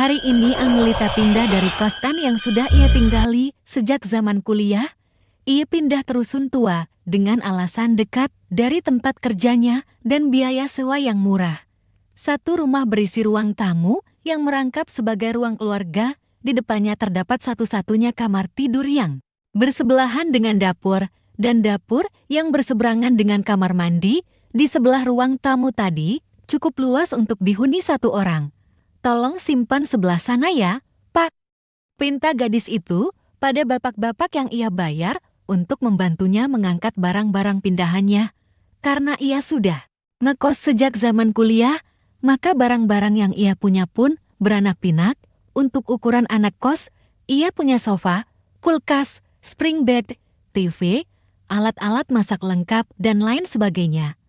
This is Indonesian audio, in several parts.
Hari ini Angelita pindah dari kosan yang sudah ia tinggali sejak zaman kuliah. Ia pindah ke rusun tua dengan alasan dekat dari tempat kerjanya dan biaya sewa yang murah. Satu rumah berisi ruang tamu yang merangkap sebagai ruang keluarga. Di depannya terdapat satu-satunya kamar tidur yang bersebelahan dengan dapur, dan dapur yang berseberangan dengan kamar mandi. Di sebelah ruang tamu tadi cukup luas untuk dihuni satu orang. "Tolong simpan sebelah sana ya, Pak," pinta gadis itu pada bapak-bapak yang ia bayar untuk membantunya mengangkat barang-barang pindahannya. Karena ia sudah ngekos sejak zaman kuliah, maka barang-barang yang ia punya pun beranak pinak. Untuk ukuran anak kos, ia punya sofa, kulkas, spring bed, TV, alat-alat masak lengkap, dan lain sebagainya.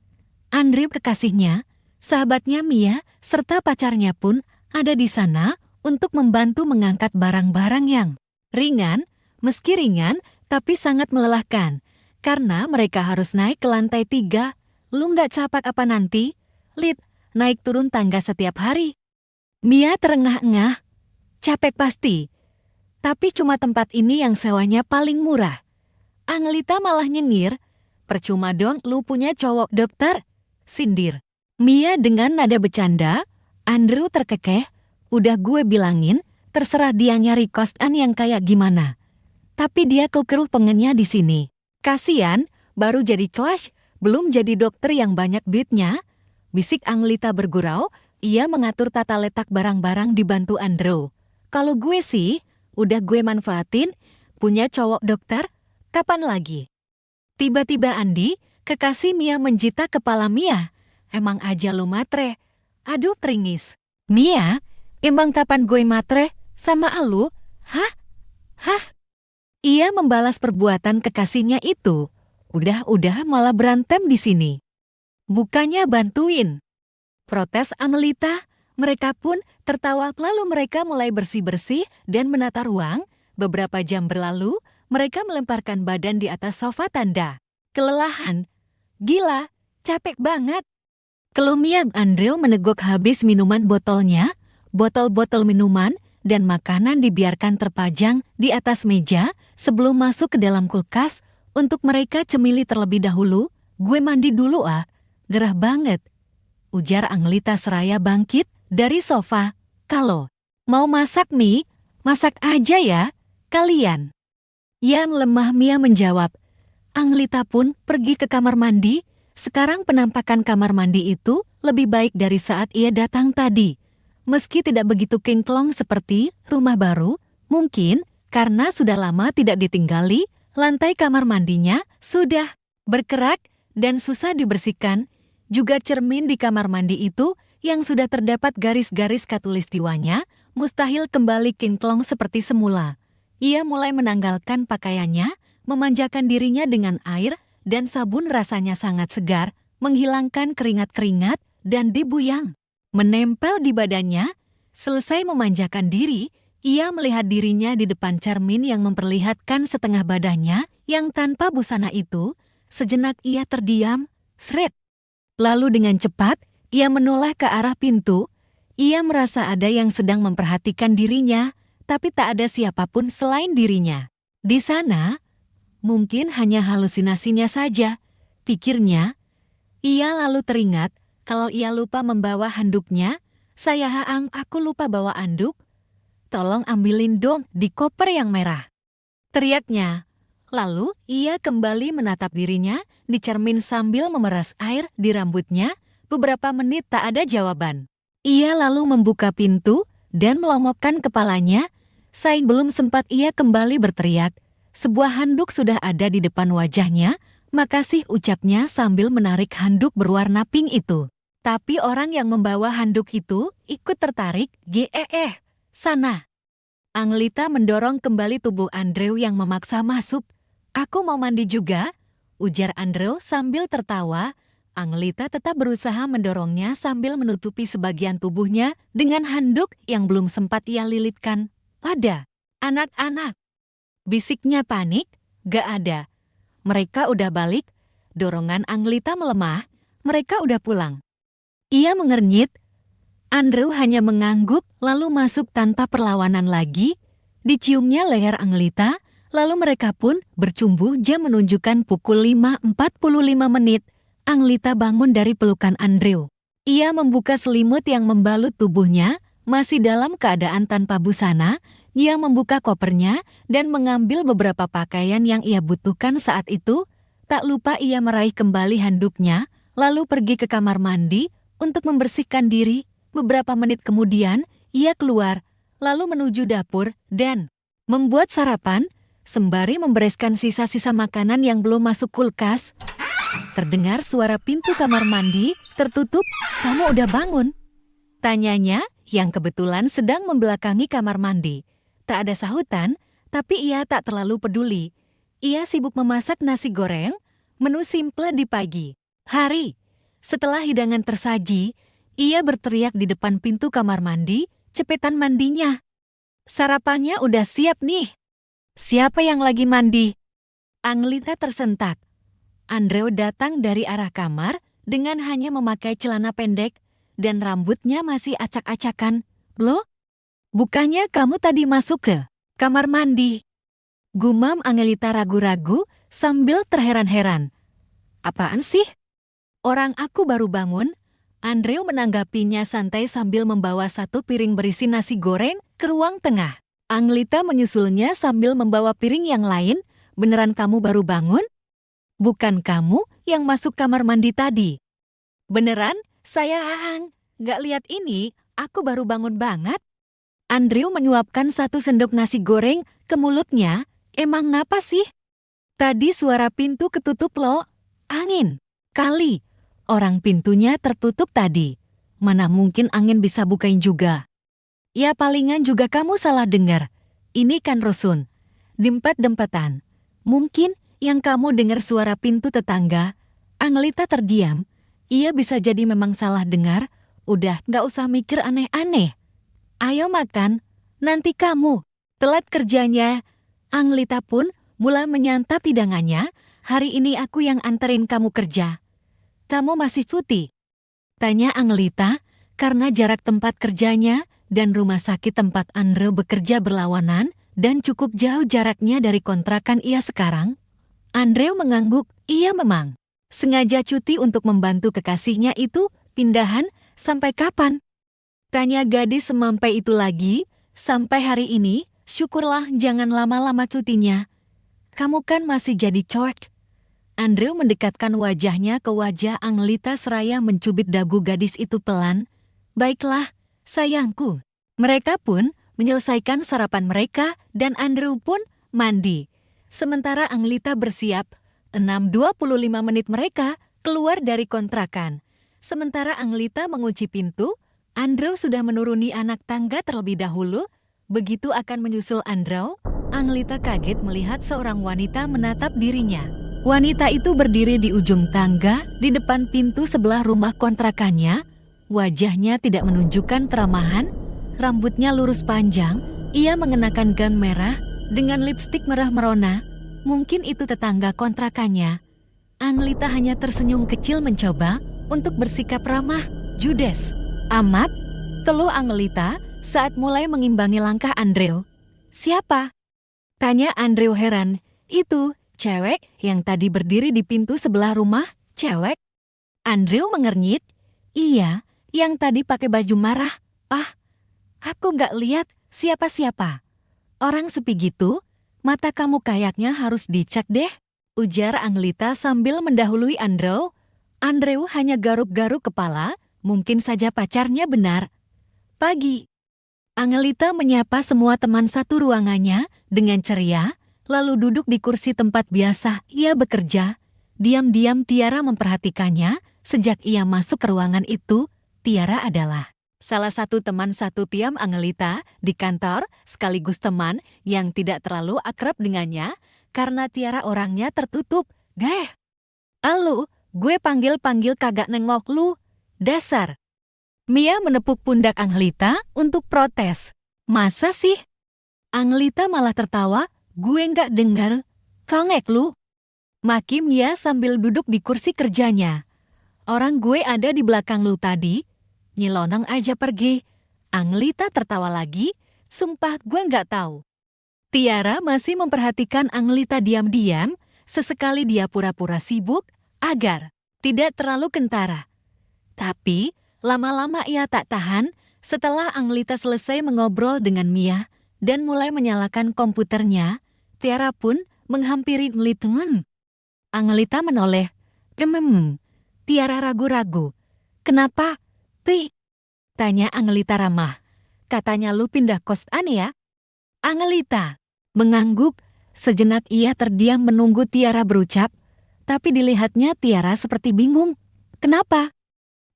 Andrew kekasihnya, sahabatnya Mia, serta pacarnya pun ada di sana untuk membantu mengangkat barang-barang yang ringan, meski ringan, tapi sangat melelahkan. Karena mereka harus naik ke lantai 3. "Lu nggak capek apa nanti, Lid, naik turun tangga setiap hari?" Mia terengah-engah. "Capek pasti, tapi cuma tempat ini yang sewanya paling murah." Angelita malah nyengir. "Percuma dong lu punya cowok dokter," sindir Mia dengan nada bercanda. Andrew terkekeh. "Udah gue bilangin, terserah dia nyari kosan yang kayak gimana. Tapi dia kekeruh pengennya di sini. Kasian, baru jadi coach, belum jadi dokter yang banyak duitnya," bisik Angelita bergurau. Ia mengatur tata letak barang-barang dibantu Andrew. "Kalau gue sih, udah gue manfaatin, punya cowok dokter, kapan lagi?" Tiba-tiba Andi, kekasih Mia, menjita kepala Mia. "Emang aja lu matre." "Aduh peringis. Mia, emang kapan gue matre sama elu? Hah? Hah?" Ia membalas perbuatan kekasihnya itu. Udah malah berantem di sini. "Bukannya bantuin," protes Angelita. Mereka pun tertawa lalu mereka mulai bersih-bersih dan menata ruang. Beberapa jam berlalu, mereka melemparkan badan di atas sofa tanda kelelahan. "Gila, capek banget," keluh Mia. Andrew meneguk habis minuman botolnya. Botol-botol minuman dan makanan dibiarkan terpajang di atas meja sebelum masuk ke dalam kulkas untuk mereka cemili terlebih dahulu. "Gue mandi dulu ah, gerah banget," ujar Angelita seraya bangkit dari sofa. "Kalau mau masak mie, masak aja ya, kalian." Yang lemah Mia menjawab. Angelita pun pergi ke kamar mandi. Sekarang penampakan kamar mandi itu lebih baik dari saat ia datang tadi. Meski tidak begitu kinclong seperti rumah baru, mungkin karena sudah lama tidak ditinggali, lantai kamar mandinya sudah berkerak dan susah dibersihkan. Juga cermin di kamar mandi itu yang sudah terdapat garis-garis khatulistiwanya mustahil kembali kinclong seperti semula. Ia mulai menanggalkan pakaiannya, memanjakan dirinya dengan air dan sabun rasanya sangat segar, menghilangkan keringat-keringat dan debu yang menempel di badannya. Selesai memanjakan diri, ia melihat dirinya di depan cermin yang memperlihatkan setengah badannya yang tanpa busana itu. Sejenak ia terdiam, sret. Lalu dengan cepat, ia menoleh ke arah pintu. Ia merasa ada yang sedang memperhatikan dirinya, tapi tak ada siapapun selain dirinya. Di sana, mungkin hanya halusinasinya saja, pikirnya. Ia lalu teringat kalau ia lupa membawa handuknya. Aku lupa bawa handuk. Tolong ambilin dong di koper yang merah," teriaknya. Lalu ia kembali menatap dirinya di cermin sambil memeras air di rambutnya. Beberapa menit tak ada jawaban. Ia lalu membuka pintu dan melongokkan kepalanya. Belum sempat ia kembali berteriak, sebuah handuk sudah ada di depan wajahnya. "Makasih," ucapnya sambil menarik handuk berwarna pink itu. Tapi orang yang membawa handuk itu ikut tertarik. Sana." Angelita mendorong kembali tubuh Andrew yang memaksa masuk. "Aku mau mandi juga," ujar Andrew sambil tertawa. Angelita tetap berusaha mendorongnya sambil menutupi sebagian tubuhnya dengan handuk yang belum sempat ia lilitkan. "Ada anak-anak," bisiknya panik. "Gak ada. Mereka udah balik." Dorongan Angelita melemah. "Mereka udah pulang." Ia mengernyit. Andrew hanya mengangguk lalu masuk tanpa perlawanan lagi. Diciumnya leher Anglita, lalu mereka pun bercumbu. Jam menunjukkan pukul 5.45 menit. Anglita bangun dari pelukan Andrew. Ia membuka selimut yang membalut tubuhnya, masih dalam keadaan tanpa busana. Ia membuka kopernya dan mengambil beberapa pakaian yang ia butuhkan saat itu. Tak lupa ia meraih kembali handuknya, lalu pergi ke kamar mandi untuk membersihkan diri. Beberapa menit kemudian, ia keluar, lalu menuju dapur dan membuat sarapan, sembari membereskan sisa-sisa makanan yang belum masuk kulkas. Terdengar suara pintu kamar mandi tertutup. "Kamu udah bangun?" tanyanya, yang kebetulan sedang membelakangi kamar mandi. Tak ada sahutan, tapi ia tak terlalu peduli. Ia sibuk memasak nasi goreng, menu simple di pagi hari. Setelah hidangan tersaji, ia berteriak di depan pintu kamar mandi, cepetan mandinya. "Sarapannya udah siap nih." "Siapa yang lagi mandi?" Anglita tersentak. Andrew datang dari arah kamar dengan hanya memakai celana pendek dan rambutnya masih acak-acakan. "Loh? Bukannya kamu tadi masuk ke kamar mandi?" Gumam Angelita ragu-ragu sambil terheran-heran. "Apaan sih? Orang aku baru bangun." Andrew menanggapinya santai sambil membawa satu piring berisi nasi goreng ke ruang tengah. Anglita menyusulnya sambil membawa piring yang lain. "Beneran kamu baru bangun? Bukan kamu yang masuk kamar mandi tadi?" "Beneran, sayang. Gak lihat ini, aku baru bangun banget." Andrew menyuapkan satu sendok nasi goreng ke mulutnya. "Emang napa sih?" "Tadi suara pintu ketutup loh. Angin kali. Orang pintunya tertutup tadi. Mana mungkin angin bisa bukain juga." "Ya palingan juga kamu salah dengar. Ini kan rusun. Dempet-dempetan. Mungkin yang kamu dengar suara pintu tetangga." Anglita terdiam. Ia bisa jadi memang salah dengar. Udah, gak usah mikir aneh-aneh. "Ayo makan, nanti kamu telat kerjanya." Anglita pun mulai menyantap hidangannya. "Hari ini aku yang anterin kamu kerja." "Kamu masih cuti?" tanya Anglita, karena jarak tempat kerjanya dan rumah sakit tempat Andrew bekerja berlawanan dan cukup jauh jaraknya dari kontrakan ia sekarang. Andrew mengangguk. Ia memang sengaja cuti untuk membantu kekasihnya itu pindahan. "Sampai kapan?" tanya gadis semampai itu lagi. "Sampai hari ini, syukurlah, jangan lama-lama cutinya. Kamu kan masih jadi cowok." Andrew mendekatkan wajahnya ke wajah Anglita seraya mencubit dagu gadis itu pelan. "Baiklah, sayangku." Mereka pun menyelesaikan sarapan mereka dan Andrew pun mandi. Sementara Anglita bersiap. 6.25 menit mereka keluar dari kontrakan. Sementara Anglita mengunci pintu, Andrew sudah menuruni anak tangga terlebih dahulu. Begitu akan menyusul Andrew, Anglita kaget melihat seorang wanita menatap dirinya. Wanita itu berdiri di ujung tangga di depan pintu sebelah rumah kontrakannya. Wajahnya tidak menunjukkan keramahan, rambutnya lurus panjang. Ia mengenakan gaun merah dengan lipstik merah merona. Mungkin itu tetangga kontrakannya. Anglita hanya tersenyum kecil mencoba untuk bersikap ramah. "Judes amat," teluh Anglita saat mulai mengimbangi langkah Andrew. "Siapa?" tanya Andrew heran. "Itu cewek yang tadi berdiri di pintu sebelah rumah." "Cewek?" Andrew mengernyit. "Iya, yang tadi pakai baju marah." "Ah, aku gak lihat siapa-siapa." "Orang sepi gitu, mata kamu kayaknya harus dicek deh," ujar Anglita sambil mendahului Andrew. Andrew hanya garuk-garuk kepala, mungkin saja pacarnya benar. "Pagi." Anglita menyapa semua teman satu ruangannya dengan ceria, lalu duduk di kursi tempat biasa ia bekerja. Diam-diam Tiara memperhatikannya. Sejak ia masuk ke ruangan itu, Tiara adalah salah satu teman satu tiam Anglita di kantor, sekaligus teman yang tidak terlalu akrab dengannya, karena Tiara orangnya tertutup. "Deh, alu, gue panggil-panggil kagak nengok lu. Dasar." Mia menepuk pundak Anglita untuk protes. "Masa sih?" Anglita malah tertawa. "Gue nggak dengar. Kongek lu." Maki Mia sambil duduk di kursi kerjanya. "Orang gue ada di belakang lu tadi." Nyelonong aja pergi. Anglita tertawa lagi, sumpah gue nggak tahu. Tiara masih memperhatikan Anglita diam-diam, sesekali dia pura-pura sibuk agar tidak terlalu kentara. Tapi, lama-lama ia tak tahan setelah Anglita selesai mengobrol dengan Mia dan mulai menyalakan komputernya. Tiara pun menghampiri Anglita. Anglita menoleh. Tiara ragu-ragu. Kenapa? Tanya Anglita ramah. Katanya lu pindah kosan ya? Anglita mengangguk. Sejenak ia terdiam menunggu Tiara berucap, tapi dilihatnya Tiara seperti bingung. Kenapa?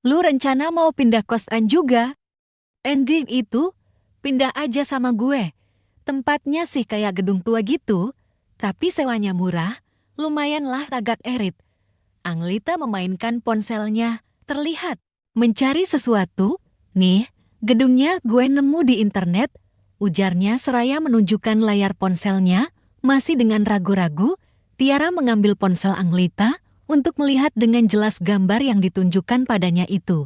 Lu rencana mau pindah kosan juga? Ending itu, pindah aja sama gue. Tempatnya sih kayak gedung tua gitu, tapi sewanya murah, lumayan lah agak erit. Anglita memainkan ponselnya, terlihat mencari sesuatu. Nih, gedungnya gue nemu di internet, ujarnya seraya menunjukkan layar ponselnya. Masih dengan ragu-ragu, Tiara mengambil ponsel Anglita untuk melihat dengan jelas gambar yang ditunjukkan padanya itu.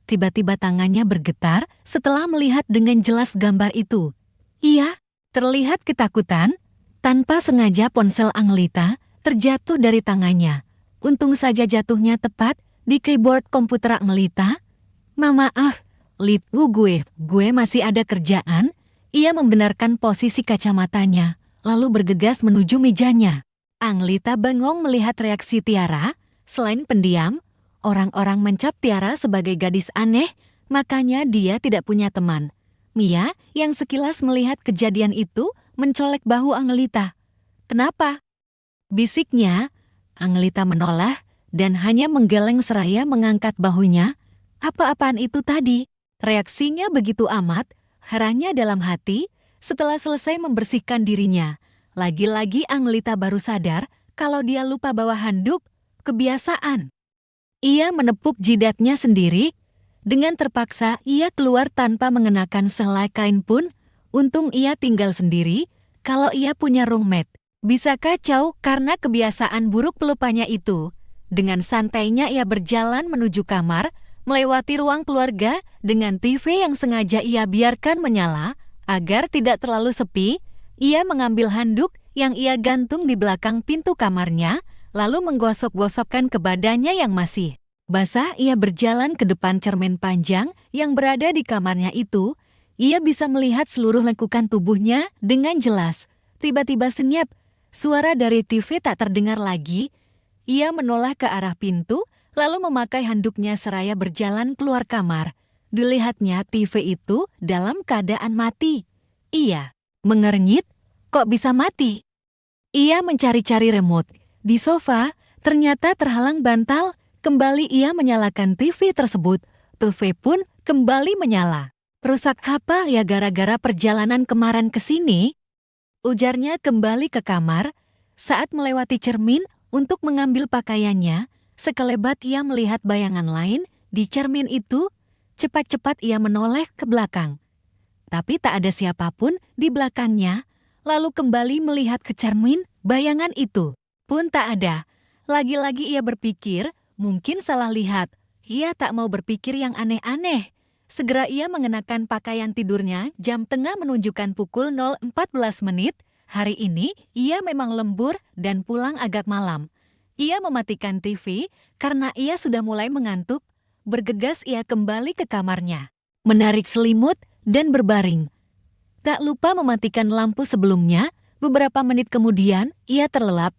Tiba-tiba tangannya bergetar setelah melihat dengan jelas gambar itu. Ia terlihat ketakutan. Tanpa sengaja ponsel Anglita terjatuh dari tangannya. Untung saja jatuhnya tepat di keyboard komputer Anglita. Maaf, gue masih ada kerjaan. Ia membenarkan posisi kacamatanya, lalu bergegas menuju mejanya. Anglita bengong melihat reaksi Tiara. Selain pendiam, orang-orang mencap Tiara sebagai gadis aneh, makanya dia tidak punya teman. Mia, yang sekilas melihat kejadian itu, mencolek bahu Anglita. Kenapa? Bisiknya. Anglita menoleh dan hanya menggeleng seraya mengangkat bahunya. Apa-apaan itu tadi? Reaksinya begitu amat, herannya dalam hati, setelah selesai membersihkan dirinya. Lagi-lagi Anglita baru sadar kalau dia lupa bawa handuk. Kebiasaan. Ia menepuk jidatnya sendiri. Dengan terpaksa ia keluar tanpa mengenakan sehelai kain pun. Untung ia tinggal sendiri. Kalau ia punya roommate, bisa kacau karena kebiasaan buruk pelupanya itu. Dengan santainya ia berjalan menuju kamar, melewati ruang keluarga dengan TV yang sengaja ia biarkan menyala agar tidak terlalu sepi. Ia mengambil handuk yang ia gantung di belakang pintu kamarnya, lalu menggosok-gosokkan ke badannya yang masih basah. Ia berjalan ke depan cermin panjang yang berada di kamarnya itu. Ia bisa melihat seluruh lekukan tubuhnya dengan jelas. Tiba-tiba senyap, suara dari TV tak terdengar lagi. Ia menoleh ke arah pintu, lalu memakai handuknya seraya berjalan keluar kamar. Dilihatnya TV itu dalam keadaan mati. Ia mengernyit, kok bisa mati? Ia mencari-cari remote. Di sofa, ternyata terhalang bantal. Kembali ia menyalakan TV tersebut. TV pun kembali menyala. Rusak apa ya gara-gara perjalanan kemarin ke sini? Ujarnya kembali ke kamar. Saat melewati cermin untuk mengambil pakaiannya, sekelebat ia melihat bayangan lain di cermin itu. Cepat-cepat ia menoleh ke belakang. Tapi tak ada siapapun di belakangnya. Lalu kembali melihat ke cermin, bayangan itu pun tak ada. Lagi-lagi ia berpikir, mungkin salah lihat. Ia tak mau berpikir yang aneh-aneh. Segera ia mengenakan pakaian tidurnya. Jam tengah menunjukkan pukul 0.14 menit. Hari ini ia memang lembur dan pulang agak malam. Ia mematikan TV karena ia sudah mulai mengantuk. Bergegas ia kembali ke kamarnya, menarik selimut dan berbaring. Tak lupa mematikan lampu sebelumnya. Beberapa menit kemudian ia terlelap.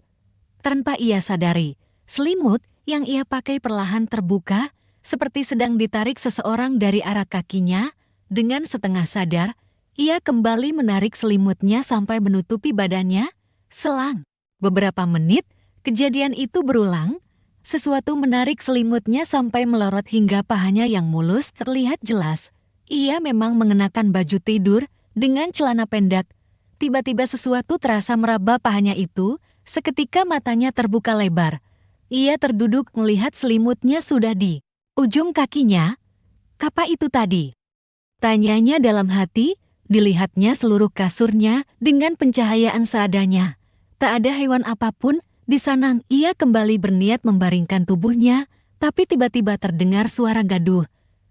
Tanpa ia sadari, selimut yang ia pakai perlahan terbuka, seperti sedang ditarik seseorang dari arah kakinya. Dengan setengah sadar, ia kembali menarik selimutnya sampai menutupi badannya. Selang beberapa menit, kejadian itu berulang. Sesuatu menarik selimutnya sampai melorot hingga pahanya yang mulus terlihat jelas. Ia memang mengenakan baju tidur dengan celana pendek. Tiba-tiba sesuatu terasa meraba pahanya itu. Seketika matanya terbuka lebar. Ia terduduk melihat selimutnya sudah di ujung kakinya. Apa itu tadi? Tanyanya dalam hati. Dilihatnya seluruh kasurnya dengan pencahayaan seadanya. Tak ada hewan apapun di sana. Ia kembali berniat membaringkan tubuhnya, tapi tiba-tiba terdengar suara gaduh.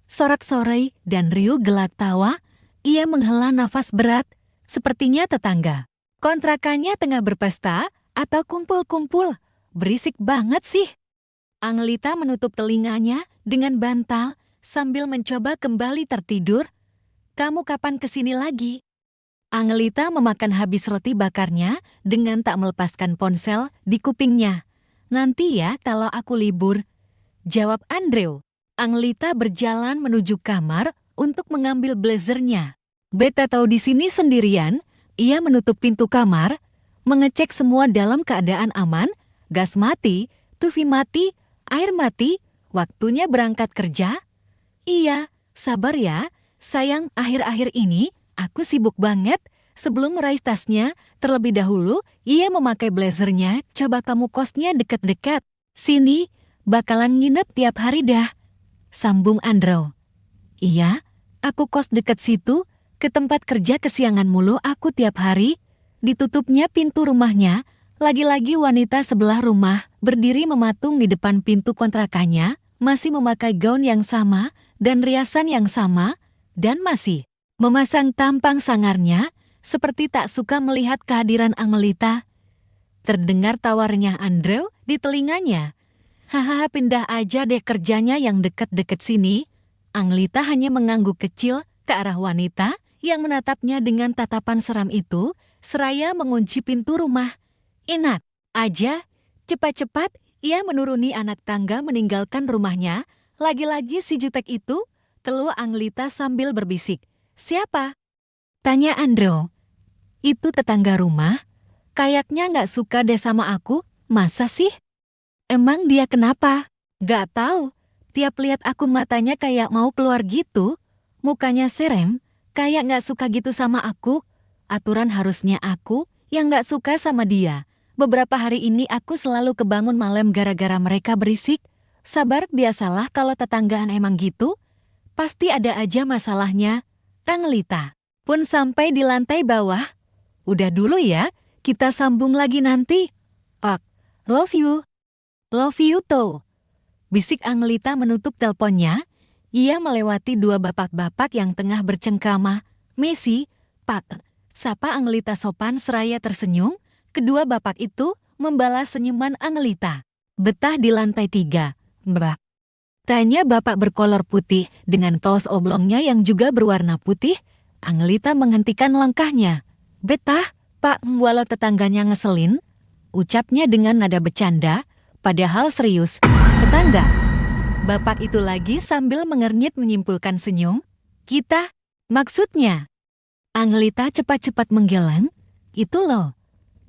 Sorak-sorai dan riuh gelak tawa, ia menghela nafas berat, sepertinya tetangga kontrakannya tengah berpesta atau kumpul-kumpul. Berisik banget sih. Angelita menutup telinganya dengan bantal sambil mencoba kembali tertidur. Kamu kapan kesini lagi? Angelita memakan habis roti bakarnya dengan tak melepaskan ponsel di kupingnya. Nanti ya kalau aku libur, jawab Andrew. Angelita berjalan menuju kamar untuk mengambil blazernya. Beta tahu di sini sendirian, ia menutup pintu kamar, mengecek semua dalam keadaan aman, gas mati, TV mati, air mati, waktunya berangkat kerja. Iya, sabar ya, sayang akhir-akhir ini aku sibuk banget. Sebelum meraih tasnya, terlebih dahulu ia memakai blazernya, coba kamu kosnya deket-deket. Sini, bakalan nginep tiap hari dah, sambung Andrew. Iya, aku kos deket situ. Ke tempat kerja kesiangan mulu aku tiap hari. Ditutupnya pintu rumahnya, lagi-lagi wanita sebelah rumah berdiri mematung di depan pintu kontrakannya, masih memakai gaun yang sama dan riasan yang sama, dan masih memasang tampang sangarnya, seperti tak suka melihat kehadiran Angelita. Terdengar tawarnya Andrew di telinganya. Hahaha, pindah aja deh kerjanya yang deket-deket sini. Angelita hanya mengangguk kecil ke arah wanita yang menatapnya dengan tatapan seram itu, seraya mengunci pintu rumah. Enak aja, cepat-cepat ia menuruni anak tangga meninggalkan rumahnya. Lagi-lagi si jutek itu, keluh Angelita sambil berbisik. Siapa? Tanya Andrew. Itu tetangga rumah. Kayaknya nggak suka deh sama aku. Masa sih? Emang dia kenapa? Gak tahu. Tiap lihat aku matanya kayak mau keluar gitu. Mukanya serem. Kayak gak suka gitu sama aku. Aturan harusnya aku yang gak suka sama dia. Beberapa hari ini aku selalu kebangun malam gara-gara mereka berisik. Sabar, biasalah kalau tetanggaan emang gitu. Pasti ada aja masalahnya. Angelita pun sampai di lantai bawah. Udah dulu ya, kita sambung lagi nanti. Ok, love you. Love you too. Bisik Angelita menutup teleponnya. Ia melewati dua bapak-bapak yang tengah bercengkrama. Messi, Pak, sapa Angelita sopan seraya tersenyum. Kedua bapak itu membalas senyuman Angelita. Betah di lantai 3, Mbak. Tanya bapak berkolor putih dengan kaos oblongnya yang juga berwarna putih. Angelita menghentikan langkahnya. Betah, Pak, walau tetangganya ngeselin. Ucapnya dengan nada bercanda, padahal serius. Tetangga. Bapak itu lagi sambil mengernyit menyimpulkan senyum. Kita? Maksudnya? Angelita cepat-cepat menggeleng. Itu loh,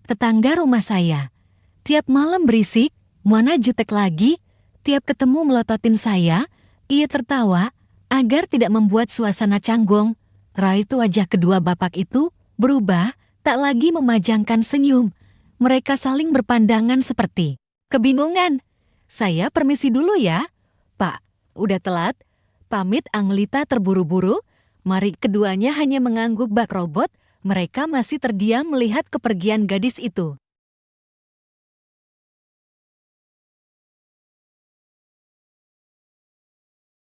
tetangga rumah saya. Tiap malam berisik, mana jutek lagi. Tiap ketemu melototin saya. Ia tertawa, agar tidak membuat suasana canggung. Raut wajah kedua bapak itu berubah, tak lagi memajangkan senyum. Mereka saling berpandangan seperti kebingungan. Saya permisi dulu ya. Pak, udah telat. Pamit Angelita terburu-buru. Mari keduanya hanya mengangguk bak robot. Mereka masih terdiam melihat kepergian gadis itu.